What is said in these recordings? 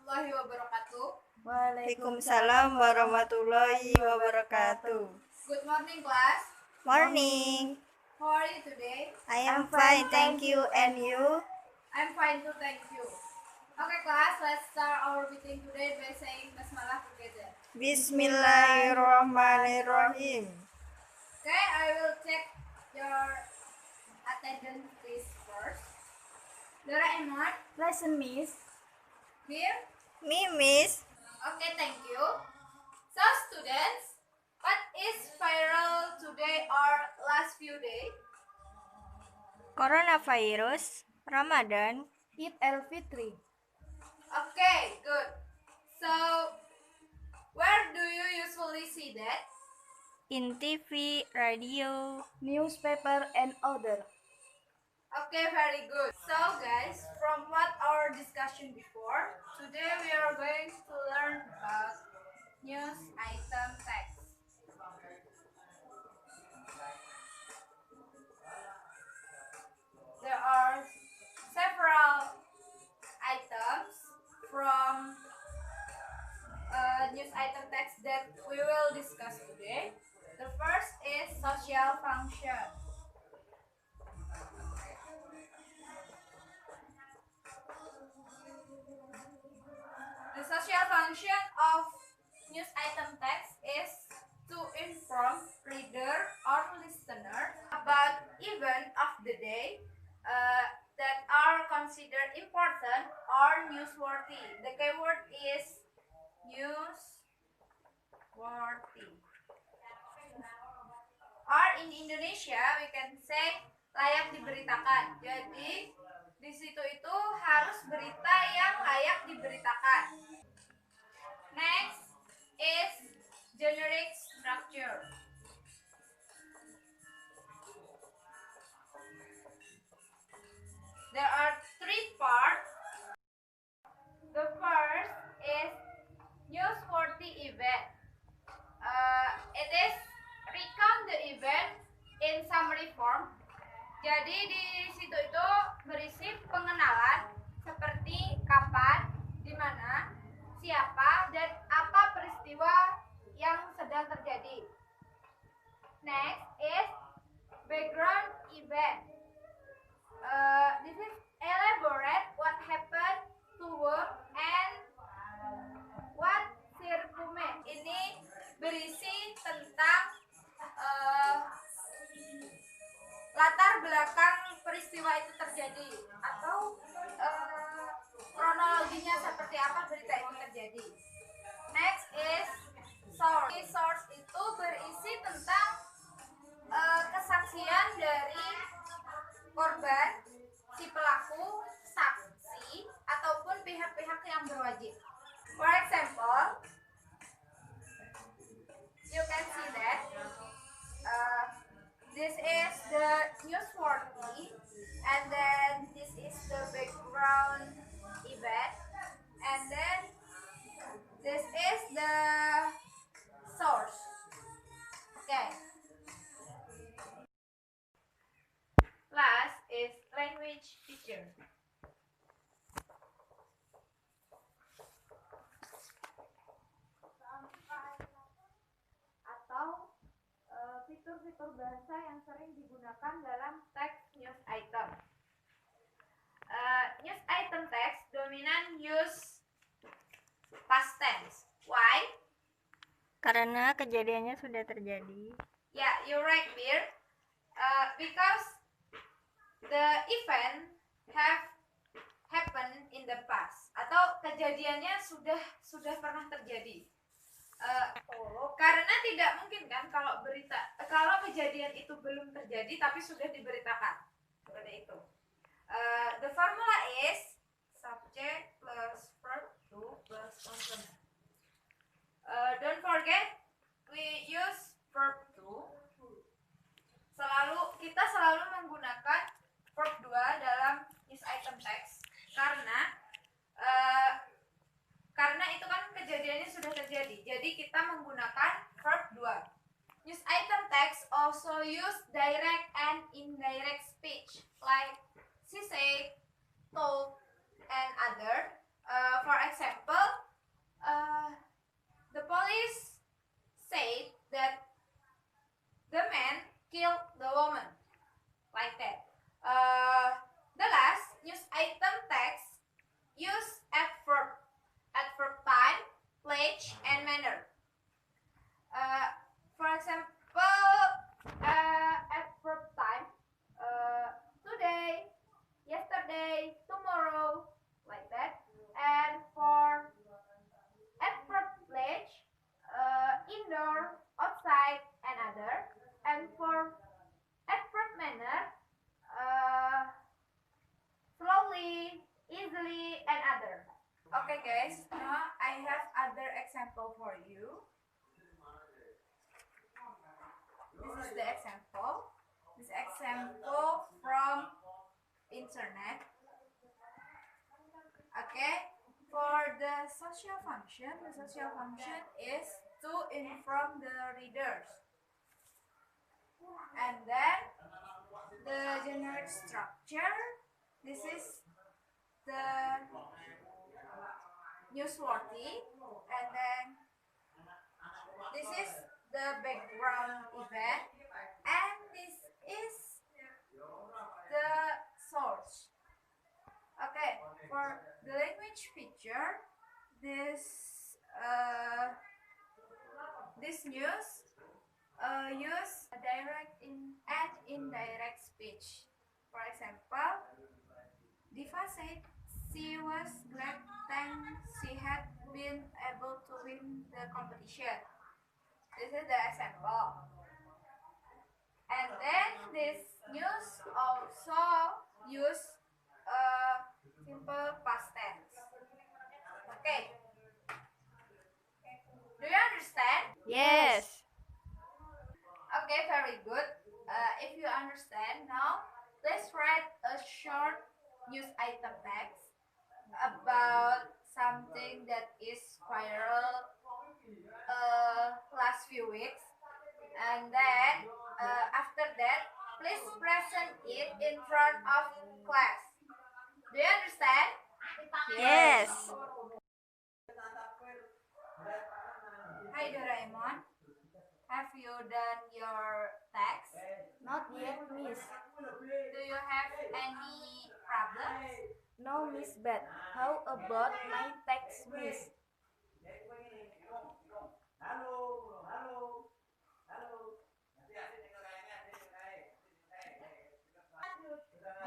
warahmatullahi wabarakatuh. Waalaikumsalam warahmatullahi wabarakatuh. Good morning, class. Morning. How are you today? I am fine, thank you. And you? I'm fine too, thank you. Okay, class, let's start our meeting today by saying basmalah together. Bismillahirrahmanirrahim. Okay, I will check your attendance list first. Dora Emot, Lesson, Miss. here. Me, Miss. Okay, thank you. So, students, what is viral today or last few days? Coronavirus, Ramadan, Eid al-Fitri. Okay, good. So, where do you usually see that? in TV, radio. Newspaper and other. Okay, very good. So guys, from what our discussion before, today we are going to learn about news item text. There are several items from news item text that we will discuss today. The first is social function. The social function of news item text is to inform reader or listener about event of the day that are considered important or newsworthy. The keyword is newsworthy. Or in Indonesia we can say layak diberitakan. Jadi di situ itu harus berita yang layak diberitakan. Next is generic structure. There are three parts. The first is newsworthy event. It is recount the event in summary form. Jadi di situ itu berisi pengenalan seperti kapan, di mana, siapa, dan apa peristiwa yang sedang terjadi. Next is background event. This is elaborate what happened to work and what circumvent. Ini berisi tentang latar belakang peristiwa itu terjadi atau kronologinya seperti apa berita itu terjadi. Next is source. Source itu berisi tentang kesaksian dari korban, si pelaku, saksi, ataupun pihak-pihak yang berwajib. For example, you can see that this is the newsworthy, and then this is the background event, and then this is the source. Okay. Last is language feature. Atau fitur-fitur bahasa yang sering digunakan dalam teks news item. News item text dominan use past tense. Why? Karena kejadiannya sudah terjadi. Yeah, you're right, Bir. Because the event have happened in the past, atau kejadiannya sudah pernah terjadi. Karena tidak mungkin kan kalau kejadian itu belum terjadi tapi sudah diberitakan seperti itu. The formula is subject plus verb to plus complement. Don't forget we use verb to. Kita selalu menggunakan verb 2 dalam news item text karena itu kan kejadiannya sudah terjadi. Jadi kita menggunakan verb 2. News item text also use direct and indirect speech like she said, told, and other. For example, Okay guys, now I have other example for you. This is the example. This example from internet. Okay, for the social function is to inform the readers. And then the generic structure, this is the newsworthy, and then this is the background event, and this is the source. Okay, for the language feature, this news use direct and indirect speech. For example, Diva said she was glad thanks she had been able to win the competition. This is the example. And then this news also use simple past tense. Okay. Do you understand? Yes. Okay, very good. If you understand now, let's write a short news item text about something that is viral last few weeks, and then after that, please present it in front of class. Do you understand? Yes. Hi Doraemon, have you done your text? Not yet, Miss. Do you have any problems? No, Miss Beth. How about my text, Miss?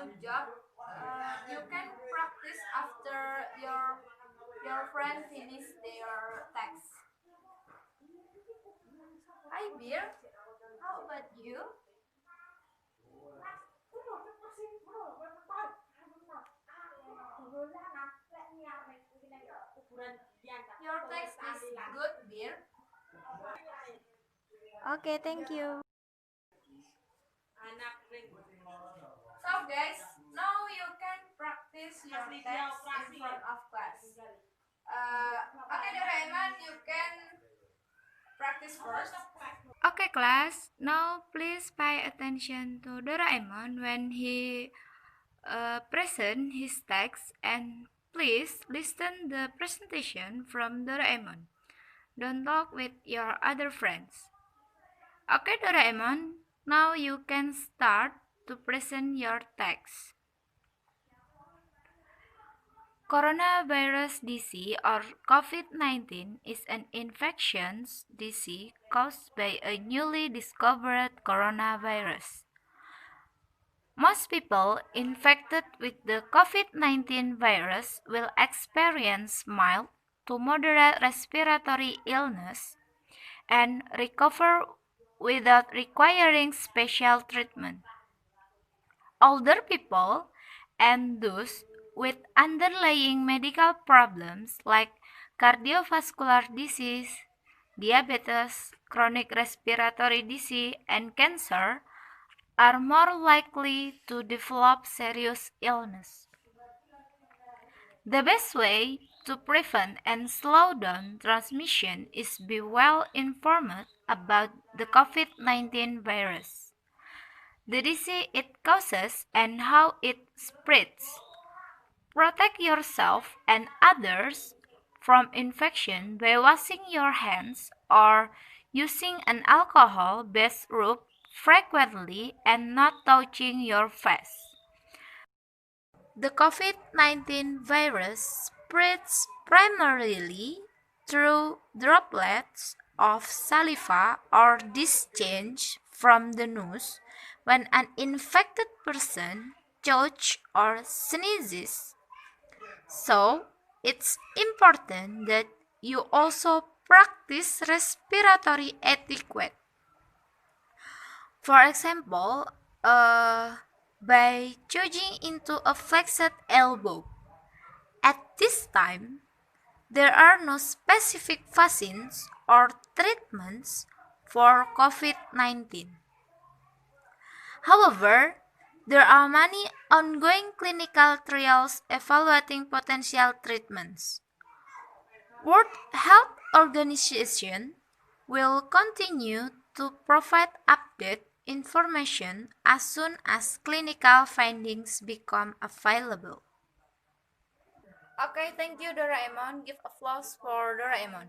Good job. You can practice after your friend finish their text. Hi Beer, how about you? Your text is good, Beer. Okay, thank you. So guys, now you can practice your text in front of class. Okay Doraemon, you can practice first. Okay class, now please pay attention to Doraemon when he present his text, and please listen the presentation from Doraemon. Don't talk with your other friends. Okay Doraemon, now you can start to present your text. Coronavirus disease or COVID-19 is an infectious disease caused by a newly discovered coronavirus. Most people infected with the COVID-19 virus will experience mild to moderate respiratory illness and recover without requiring special treatment. Older people and those with underlying medical problems like cardiovascular disease, diabetes, chronic respiratory disease, and cancer are more likely to develop serious illness. The best way to prevent and slow down transmission is be well informed about the COVID-19 virus, the disease it causes, and how it spreads. Protect yourself and others from infection by washing your hands or using an alcohol-based rub frequently and not touching your face. The COVID-19 virus spreads primarily through droplets of saliva or discharge from the nose when an infected person choks or sneezes. So, it's important that you also practice respiratory etiquette. For example, by choking into a flexed elbow. At this time, there are no specific vaccines or treatments for COVID-19. However, there are many ongoing clinical trials evaluating potential treatments. World Health Organization will continue to provide update information as soon as clinical findings become available. Okay, thank you, Doraemon. Give applause for Doraemon.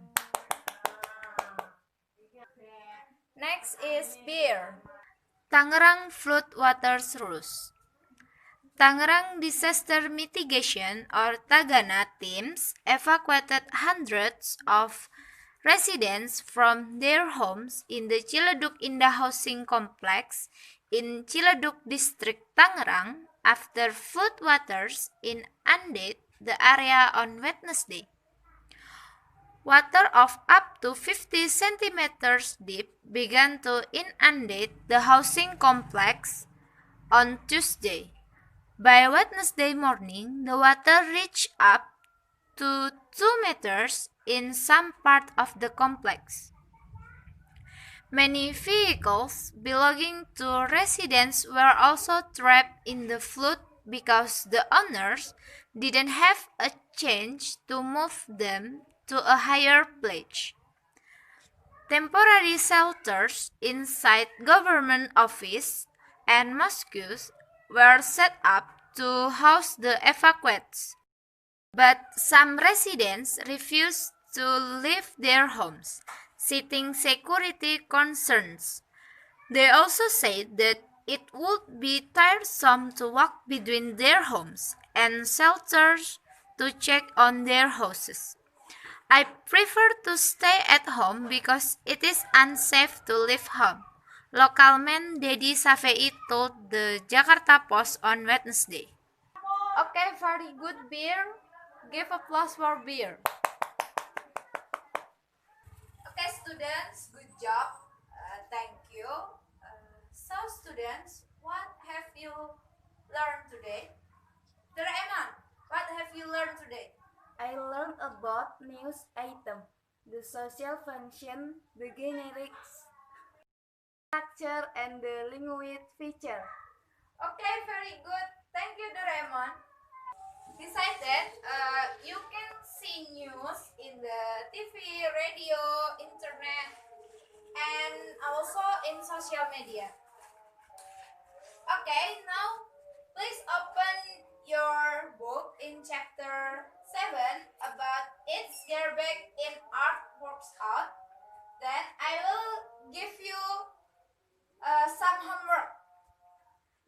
Next is beer. Tangerang Floodwaters Rules. Tangerang Disaster Mitigation or Tagana teams evacuated hundreds of residents from their homes in the Ciledug Indah Housing Complex in Ciledug District, Tangerang after floodwaters inundated the area on Wednesday. Water of up to 50 centimeters deep began to inundate the housing complex on Tuesday. By Wednesday morning, the water reached up to 2 meters in some part of the complex. Many vehicles belonging to residents were also trapped in the flood because the owners didn't have a chance to move them to a higher place. Temporary shelters inside government office and mosques were set up to house the evacuees, but some residents refused to leave their homes, citing security concerns. They also said that it would be tiresome to walk between their homes and shelters to check on their houses. I prefer to stay at home because it is unsafe to leave home, localman Dedi Safei told the Jakarta Post on Wednesday. Okay, very good beer. Give applause for beer. Okay, students, good job. Thank you. So, students, what have you learned today? Doraemon, what have you learned today? I learned about news item, the social function, the generic structure, and the linguist feature. Okay, very good. Thank you, Doraemon. Besides that, you can see news in the TV, radio, internet, and also in social media. Okay, now please open your book in chapter 7 about its garbage in art works out. Then I will give you some homework.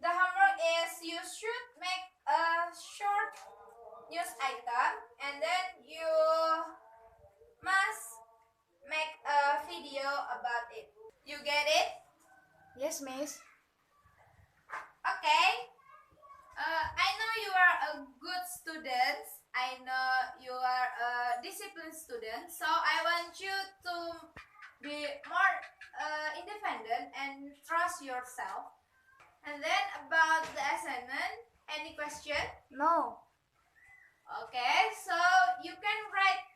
The homework is you should make a short news item and then you must make a video about it. You get it? Yes, Miss. Okay. I know you are a good student. I know you are a disciplined student. So I want you to be more independent and trust yourself. And then about the assignment, any question? No. Okay, so you can write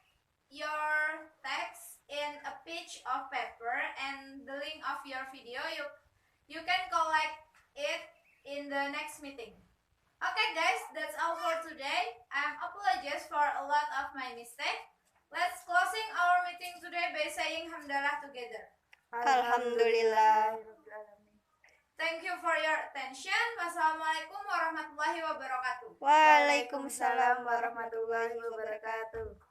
your text in a page of paper and the link of your video you can collect it in the next meeting. Okay guys, that's all for today. I apologize for a lot of my mistake. Let's closing our meeting today by saying hamdalah together. Alhamdulillah. Thank you for your attention. Wassalamualaikum warahmatullahi wabarakatuh. Waalaikumsalam warahmatullahi wabarakatuh.